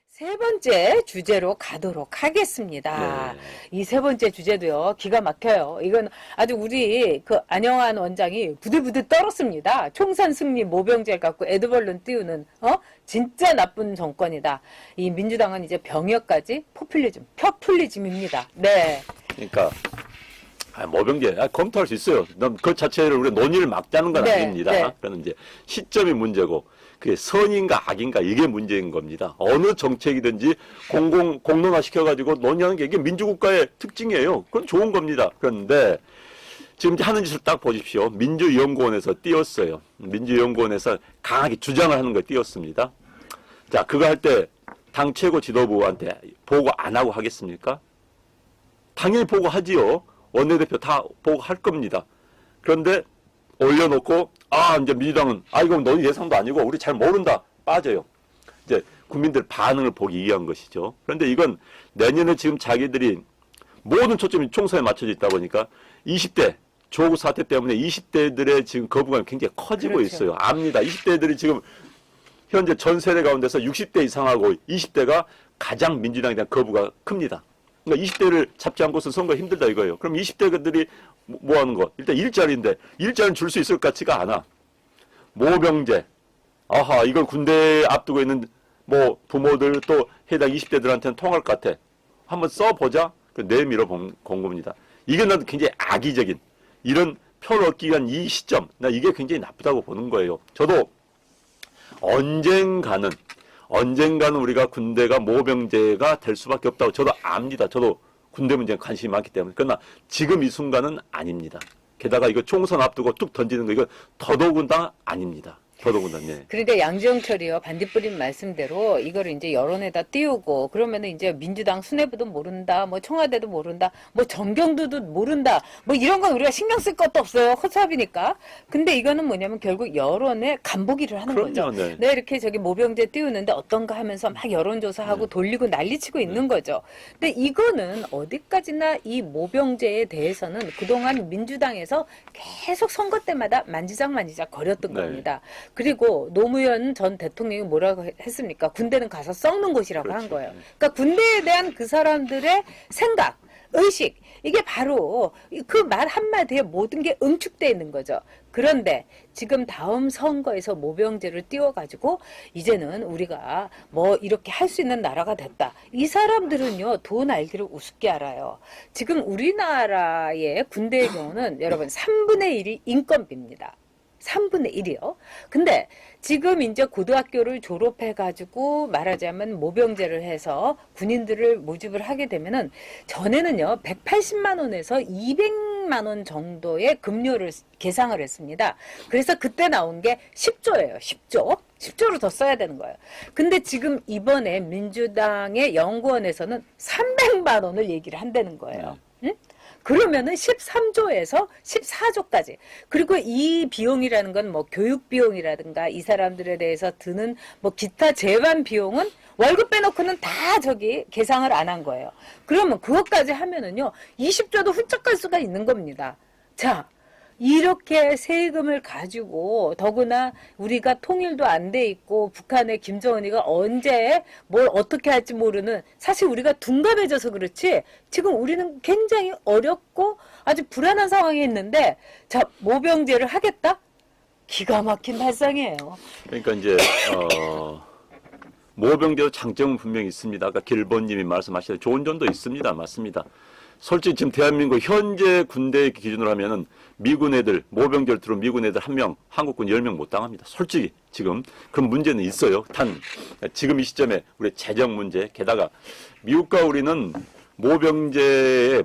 세 번째 주제로 가도록 하겠습니다. 네. 이 세 번째 주제도요, 기가 막혀요. 이건 아주 우리 그 안영환 원장이 부들부들 떨었습니다. 총선 승리 모병제를 갖고 에드벌룬 띄우는, 진짜 나쁜 정권이다. 이 민주당은 이제 병역까지 포퓰리즘입니다. 네. 그러니까 모병제 검토할 수 있어요. 그 자체를 우리가 논의를 막자는 건 네, 아닙니다. 네. 그러나 이제 시점이 문제고 그게 선인가 악인가 이게 문제인 겁니다. 어느 정책이든지 공론화 시켜가지고 논의하는 게 이게 민주국가의 특징이에요. 그건 좋은 겁니다. 그런데 지금 하는 짓을 딱 보십시오. 민주연구원에서 띄웠어요. 민주연구원에서 강하게 주장을 하는 걸 띄웠습니다. 자, 그거 할 때 당 최고 지도부한테 보고 안 하고 하겠습니까? 당연히 보고하지요. 원내대표 다 보고할 겁니다. 그런데 올려놓고 이제 민주당은 이건 논의 대상도 아니고 우리 잘 모른다 빠져요. 이제 국민들 반응을 보기 위한 것이죠. 그런데 이건 내년에 지금 자기들이 모든 초점이 총선에 맞춰져 있다 보니까 20대 조국 사태 때문에 20대들의 지금 거부감이 굉장히 커지고 그렇죠. 있어요. 압니다. 20대들이 지금 현재 전 세대 가운데서 60대 이상하고 20대가 가장 민주당에 대한 거부가 큽니다. 그러니까 20대를 잡지 않고서 선거 힘들다 이거예요. 그럼 20대들이 뭐 하는 거? 일단 일자리인데 일자리는 줄 수 있을 것 같지가 않아. 모병제. 이걸 군대에 앞두고 있는 뭐 부모들 또 해당 20대들한테는 통할 것 같아. 한번 써보자. 내밀어 본 겁니다. 이게 나도 굉장히 악의적인 이런 표를 얻기 위한 이 시점. 나 이게 굉장히 나쁘다고 보는 거예요. 저도 언젠가는 우리가 군대가 모병제가 될 수밖에 없다고 저도 압니다. 저도 군대 문제에 관심이 많기 때문에. 그러나 지금 이 순간은 아닙니다. 게다가 이거 총선 앞두고 뚝 던지는 거 이거 더더군다나 아닙니다. 더더군다나. 네. 그러니까 양지영철이요, 반딧불인 말씀대로 이거를 이제 여론에다 띄우고 그러면은 이제 민주당 수뇌부도 모른다, 뭐 청와대도 모른다, 뭐 정경두도 모른다, 뭐 이런 건 우리가 신경 쓸 것도 없어요. 허수아비니까. 근데 이거는 뭐냐면 결국 여론의 간보기를 하는 거죠. 네. 네, 이렇게 저기 모병제 띄우는데 어떤가 하면서 막 여론조사하고 돌리고 난리치고 있는 거죠. 근데 이거는 어디까지나 이 모병제에 대해서는 그동안 민주당에서 계속 선거 때마다 만지작 거렸던 네. 겁니다. 그리고 노무현 전 대통령이 뭐라고 했습니까? 군대는 가서 썩는 곳이라고 그렇죠. 한 거예요. 그러니까 군대에 대한 그 사람들의 생각, 의식, 이게 바로 그 말 한마디에 모든 게 응축되어 있는 거죠. 그런데 지금 다음 선거에서 모병제를 띄워가지고 이제는 우리가 뭐 이렇게 할 수 있는 나라가 됐다. 이 사람들은요, 돈 알기를 우습게 알아요. 지금 우리나라의 군대의 경우는 여러분 3분의 1이 인건비입니다. 3분의 1이요. 근데 지금 이제 고등학교를 졸업해가지고 말하자면 모병제를 해서 군인들을 모집을 하게 되면은 전에는요, 180만 원에서 200만 원 정도의 급료를 계상을 했습니다. 그래서 그때 나온 게 10조예요. 10조. 10조로 더 써야 되는 거예요. 근데 지금 이번에 민주당의 연구원에서는 300만 원을 얘기를 한다는 거예요. 응? 그러면은 13조에서 14조까지. 그리고 이 비용이라는 건 뭐 교육 비용이라든가 이 사람들에 대해서 드는 뭐 기타 재반 비용은 월급 빼놓고는 다 저기 계상을 안 한 거예요. 그러면 그것까지 하면은요, 20조도 훌쩍 갈 수가 있는 겁니다. 자, 이렇게 세금을 가지고 더구나 우리가 통일도 안 돼 있고 북한의 김정은이가 언제 뭘 어떻게 할지 모르는, 사실 우리가 둔감해져서 그렇지 지금 우리는 굉장히 어렵고 아주 불안한 상황에 있는데, 자, 모병제를 하겠다? 기가 막힌 발상이에요. 그러니까 이제 모병제도 장점은 분명히 있습니다. 아까 길본님이 말씀하신 좋은 점도 있습니다. 맞습니다. 솔직히 지금 대한민국 현재 군대 기준으로 하면은 미군 애들, 모병제를 들어온 미군 애들 1명, 한국군 10명 못 당합니다. 솔직히 지금 그 문제는 있어요. 지금 이 시점에 우리 재정 문제, 게다가 미국과 우리는 모병제의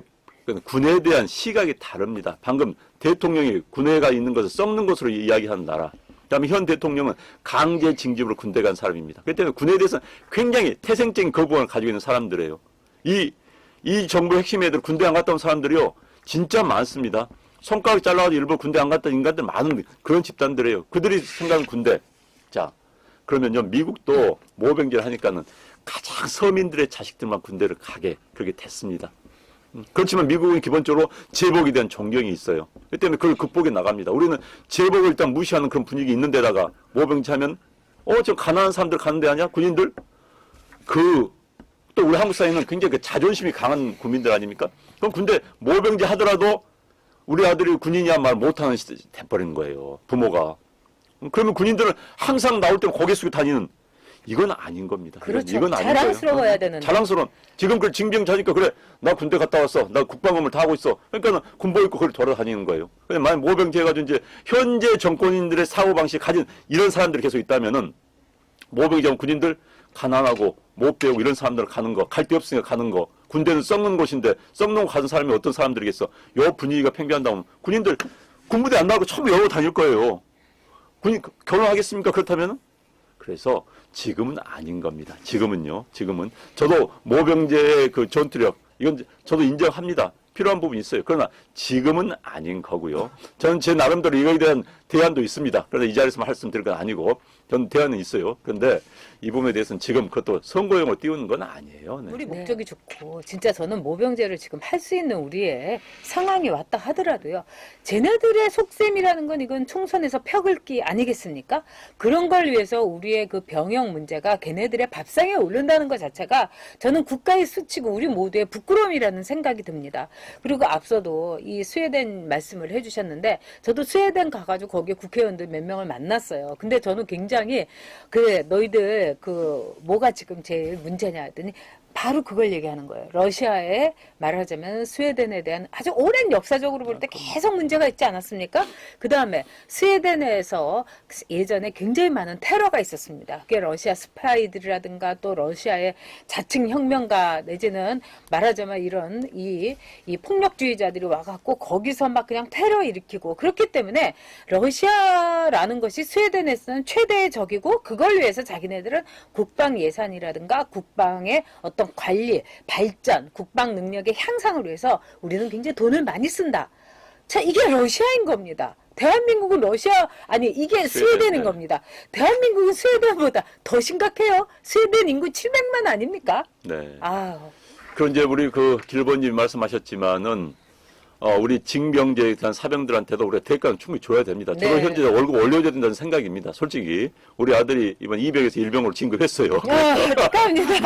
군에 대한 시각이 다릅니다. 방금 대통령이 군에가 있는 것을 썩는 것으로 이야기하는 나라. 그다음에 현 대통령은 강제 징집으로 군대 간 사람입니다. 그렇기 때문에 군에 대해서 굉장히 태생적인 거부감을 가지고 있는 사람들이에요. 이 정부 핵심 애들 군대 안 갔다 온 사람들이요, 진짜 많습니다. 손가락 잘라가지고 일부러 군대 안 갔다 온 인간들 많은 그런 집단들이에요. 그들이 생각하는 군대. 자, 그러면요, 미국도 모병제를 하니까는 가장 서민들의 자식들만 군대를 가게 그렇게 됐습니다. 그렇지만 미국은 기본적으로 제복에 대한 존경이 있어요. 그렇기 때문에 그걸 극복해 나갑니다. 우리는 제복을 일단 무시하는 그런 분위기 있는 데다가 모병제 하면 저 가난한 사람들 가는 데 아니야? 군인들? 또 우리 한국 사회는 굉장히 그 자존심이 강한 국민들 아닙니까? 그럼 군대 모병제 하더라도 우리 아들이 군인이야 말 못하는 시대가 돼버린 거예요. 부모가. 그러면 군인들은 항상 나올 때는 고개 숙이고 다니는 이건 아닌 겁니다. 그렇죠. 이건 아닌 자랑스러워야 거예요. 되는데. 자랑스러운. 지금 그 징병 자니까 그래 나 군대 갔다 왔어. 나 국방검을 다 하고 있어. 그러니까 군복 입고 그걸 돌아다니는 거예요. 근데 만약 모병제 해가지고 이제 현재 정권인들의 사고 방식 가진 이런 사람들이 계속 있다면은 모병제 군인들 가난하고 못 배우고 이런 사람들 가는 거, 갈 데 없으니까 가는 거. 군대는 썩는 곳인데 썩는 곳 가는 사람이 어떤 사람들이겠어? 요 분위기가 팽배한다면 군인들 군부대 안 나가고 전부 여러 다닐 거예요. 군인 결혼하겠습니까? 그렇다면은? 그래서 지금은 아닌 겁니다. 지금은요. 지금은 저도 모병제의 그 전투력 이건 저도 인정합니다. 필요한 부분이 있어요. 그러나 지금은 아닌 거고요. 저는 제 나름대로 이거에 대한 대안도 있습니다. 그래서 이 자리에서 말씀드릴 건 아니고 저는 대안은 있어요. 그런데 이 부분에 대해서는 지금 그것도 선거용으로 띄우는 건 아니에요. 네. 우리 목적이 좋고 진짜 저는 모병제를 지금 할 수 있는 우리의 상황이 왔다 하더라도요. 쟤네들의 속셈이라는 건 이건 총선에서 펴글기 아니겠습니까? 그런 걸 위해서 우리의 그 병역 문제가 걔네들의 밥상에 오른다는 것 자체가 저는 국가의 수치고 우리 모두의 부끄러움이라는 생각이 듭니다. 그리고 앞서도 이 스웨덴 말씀을 해주셨는데 저도 스웨덴 가가지고 거기에 국회의원들 몇 명을 만났어요. 근데 저는 굉장히 그래 너희들 그 뭐가 지금 제일 문제냐 했더니 바로 그걸 얘기하는 거예요. 러시아에 말하자면 스웨덴에 대한 아주 오랜 역사적으로 볼 때 계속 문제가 있지 않았습니까? 그 다음에 스웨덴에서 예전에 굉장히 많은 테러가 있었습니다. 그게 러시아 스파이들이라든가 또 러시아의 자칭 혁명가 내지는 말하자면 이런 이 폭력주의자들이 와갖고 거기서 막 그냥 테러 일으키고 그렇기 때문에 러시아라는 것이 스웨덴에서는 최대의 적이고 그걸 위해서 자기네들은 국방 예산이라든가 국방의 어떤 관리, 발전, 국방 능력의 향상을 위해서 우리는 굉장히 돈을 많이 쓴다. 자, 이게 러시아인 겁니다. 대한민국은 러시아, 아니, 이게 스웨덴인 겁니다. 대한민국은 스웨덴보다 더 심각해요. 스웨덴 인구 700만 아닙니까? 네. 아, 그럼 이제 우리 그 길버님 말씀하셨지만은 우리 징병제에 대한 사병들한테도 우리가 대가는 충분히 줘야 됩니다. 저도 네. 현재 월급 올려줘야 된다는 생각입니다. 솔직히 우리 아들이 이번 200에서 일병으로 진급했어요. 축하합니다.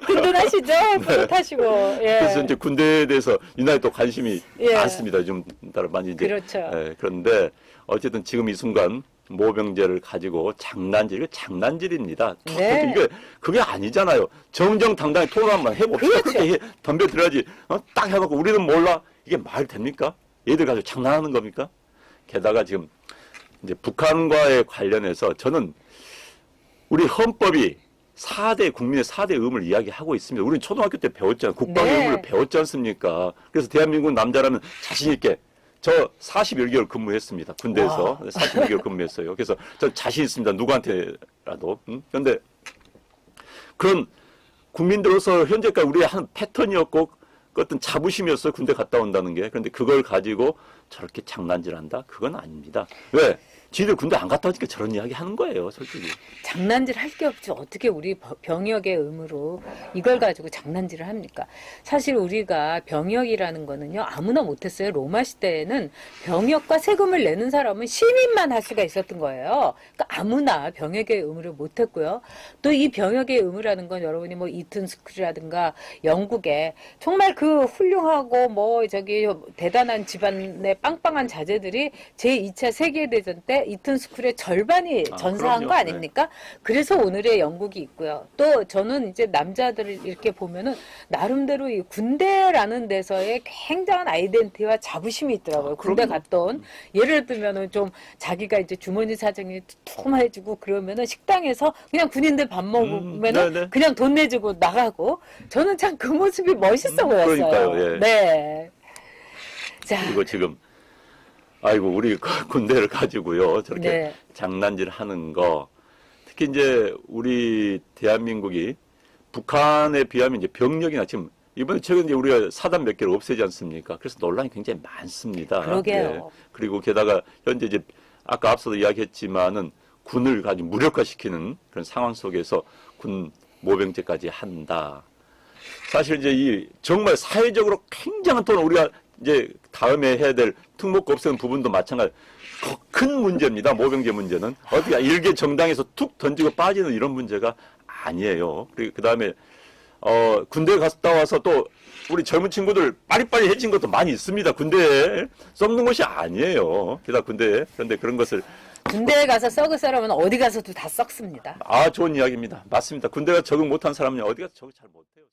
든든하시죠? 뿌듯하시고. 예. 그래서 이제 군대에 대해서 유난히 또 관심이 예. 많습니다. 좀 따라 많이 이제. 그렇죠. 예, 그런데 어쨌든 지금 이 순간 모병제를 가지고 이거 장난질입니다. 네. 이게 그게 아니잖아요. 정정당당히 토론 한번 해봅시다. 그렇죠. 그렇게 덤벼들어야지. 딱 해갖고 우리는 몰라. 이게 말 됩니까? 얘들 가지고 장난하는 겁니까? 게다가 지금 이제 북한과의 관련해서 저는 우리 헌법이 국민의 4대 의무를 이야기하고 있습니다. 우리는 초등학교 때 배웠잖아요. 국방의 네. 의무를 배웠지 않습니까? 그래서 대한민국 남자라면 자신있게 저 41개월 근무했습니다. 군대에서. 41개월 근무했어요. 그래서 저 자신 있습니다. 누구한테라도. 그런데 그런 국민들로서 현재까지 우리의 한 패턴이었고 그 어떤 자부심이었어요. 군대 갔다 온다는 게. 그런데 그걸 가지고 저렇게 장난질한다? 그건 아닙니다. 왜? 지들 군대 안 갔다 오니까 저런 이야기 하는 거예요. 솔직히. 장난질 할 게 없죠. 어떻게 우리 병역의 의무로 이걸 가지고 장난질을 합니까? 사실 우리가 병역이라는 거는요. 아무나 못했어요. 로마 시대에는 병역과 세금을 내는 사람은 시민만 할 수가 있었던 거예요. 그러니까 아무나 병역의 의무를 못했고요. 또 이 병역의 의무라는 건 여러분이 뭐 이튼 스쿨이라든가 영국에 정말 그 훌륭하고 뭐 저기 대단한 집안의 빵빵한 자제들이 제2차 세계대전 때 이튼 스쿨의 절반이 전사한 그럼요. 거 아닙니까? 그래서 오늘의 영국이 있고요. 또 저는 이제 남자들을 이렇게 보면은 나름대로 이 군대라는 데서의 굉장한 아이덴티티와 자부심이 있더라고요. 군대 그럼요. 갔다 온 예를 들면은 좀 자기가 이제 주머니 사정이 두툼해지고 그러면은 식당에서 그냥 군인들 밥 먹으면은 네네. 그냥 돈 내주고 나가고 저는 참 그 모습이 멋있어 보였어요. 그러니까요, 예. 네. 자, 그리고 지금 아이고 우리 군대를 가지고요 저렇게 네. 장난질 하는 거 특히 이제 우리 대한민국이 북한에 비하면 이제 병력이나 지금 이번에 최근 이제 우리가 사단 몇 개를 없애지 않습니까? 그래서 논란이 굉장히 많습니다. 그러게요. 그리고 게다가 현재 이제 아까 앞서도 이야기했지만은 군을 가지고 무력화시키는 그런 상황 속에서 군 모병제까지 한다. 사실 이제 이 정말 사회적으로 굉장한 돈을 우리가 이제 다음에 해야 될 특목고 없애는 부분도 마찬가지. 큰 문제입니다. 모병제 문제는 어떻게 일개 정당에서 툭 던지고 빠지는 이런 문제가 아니에요. 그 다음에 군대 갔다 와서 또 우리 젊은 친구들 빠리빠리해진 것도 많이 있습니다. 군대에 썩는 것이 아니에요. 게다가 군대에. 그런데 그런 것을 군대에 가서 썩을 사람은 어디 가서도 다 썩습니다. 좋은 이야기입니다. 맞습니다. 군대가 적응 못한 사람은 어디 가서 적응 잘 못해요.